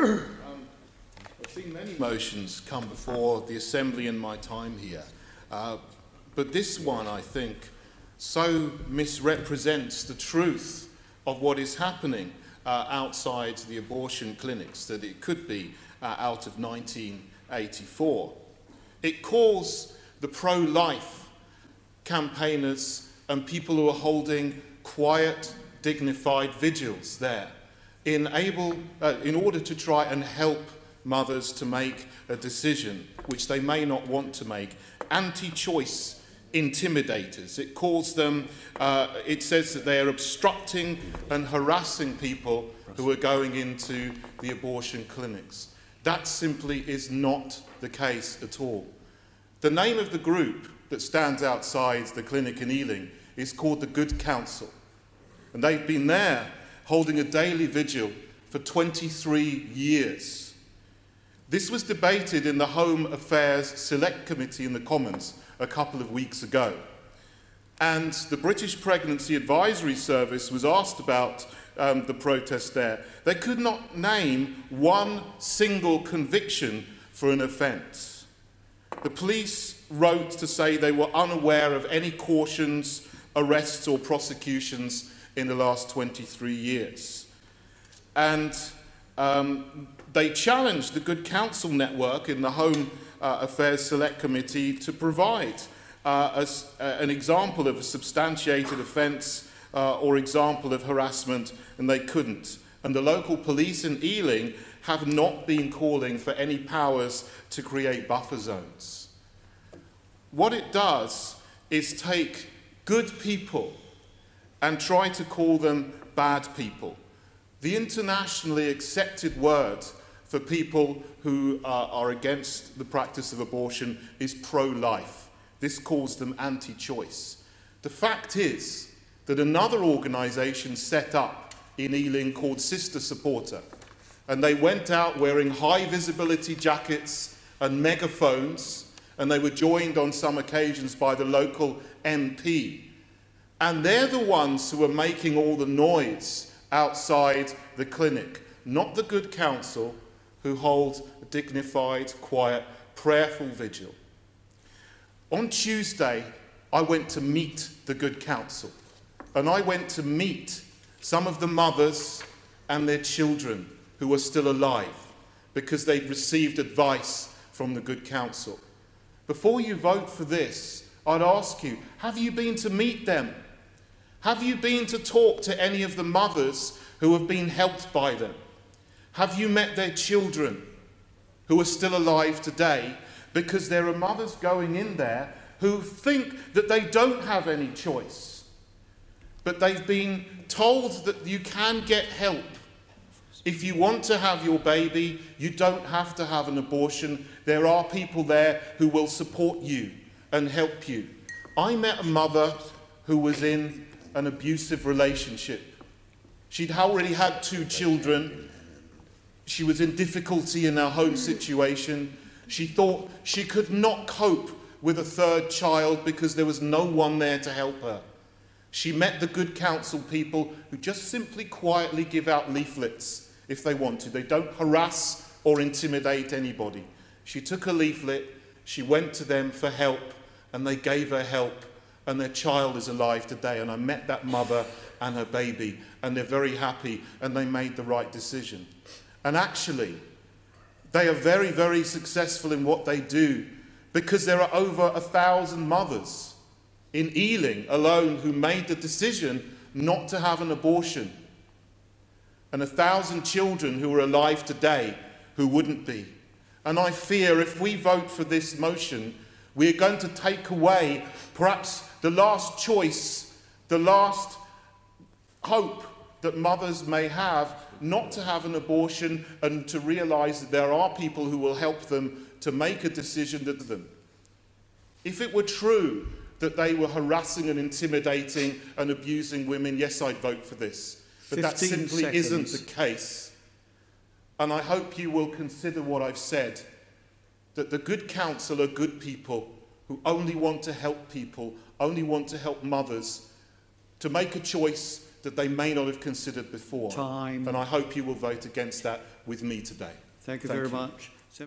I've seen many motions come before the Assembly in my time here, but this one, I think, so misrepresents the truth of what is happening outside the abortion clinics that it could be out of 1984. It calls the pro-life campaigners and people who are holding quiet, dignified vigils there in order to try and help mothers to make a decision which they may not want to make, anti-choice intimidators. It calls them, it says that they are obstructing and harassing people who are going into the abortion clinics. That simply is not the case at all. The name of the group that stands outside the clinic in Ealing is called the Good Counsel. And they've been there holding a daily vigil for 23 years. This was debated in the Home Affairs Select Committee in the Commons a couple of weeks ago. And the British Pregnancy Advisory Service was asked about the protest there. They could not name one single conviction for an offence. The police wrote to say they were unaware of any cautions, arrests or prosecutions in the last 23 years. And they challenged the Good Counsel Network in the Home Affairs Select Committee to provide an example of a substantiated offence or example of harassment, and they couldn't. And the local police in Ealing have not been calling for any powers to create buffer zones. What it does is take good people and try to call them bad people. The internationally accepted word for people who are against the practice of abortion is pro-life. This calls them anti-choice. The fact is that another organisation set up in Ealing called Sister Supporter, and they went out wearing high visibility jackets and megaphones, and they were joined on some occasions by the local MP. And they're the ones who are making all the noise outside the clinic, not the Good Counsel, who hold a dignified, quiet, prayerful vigil. On Tuesday, I went to meet the Good Counsel, and I went to meet some of the mothers and their children who are still alive because they've received advice from the Good Counsel. Before you vote for this, I'd ask you, have you been to meet them? Have you been to talk to any of the mothers who have been helped by them? Have you met their children who are still alive today? Because there are mothers going in there who think that they don't have any choice, but they've been told that you can get help. If you want to have your baby, you don't have to have an abortion. There are people there who will support you and help you. I met a mother who was in an abusive relationship. She'd already had 2 children. She was in difficulty in her home situation. She thought she could not cope with a 3rd child because there was no one there to help her. She met the Good Counsel people who just simply quietly give out leaflets if they want to. They don't harass or intimidate anybody. She took a leaflet, she went to them for help, and they gave her help, and their child is alive today. And I met that mother and her baby, and they're very happy, and they made the right decision. And actually, they are very, very successful in what they do, because there are over 1,000 mothers in Ealing alone who made the decision not to have an abortion, and 1,000 children who are alive today who wouldn't be. And I fear if we vote for this motion, we are going to take away perhaps the last choice, the last hope that mothers may have not to have an abortion, and to realise that there are people who will help them to make a decision to them. If it were true that they were harassing and intimidating and abusing women, yes, I'd vote for this. But that simply isn't the case. And I hope you will consider what I've said, that the Good Counsel are good people who only want to help people, only want to help mothers to make a choice that they may not have considered before. Time. And I hope you will vote against that with me today. Thank you very much.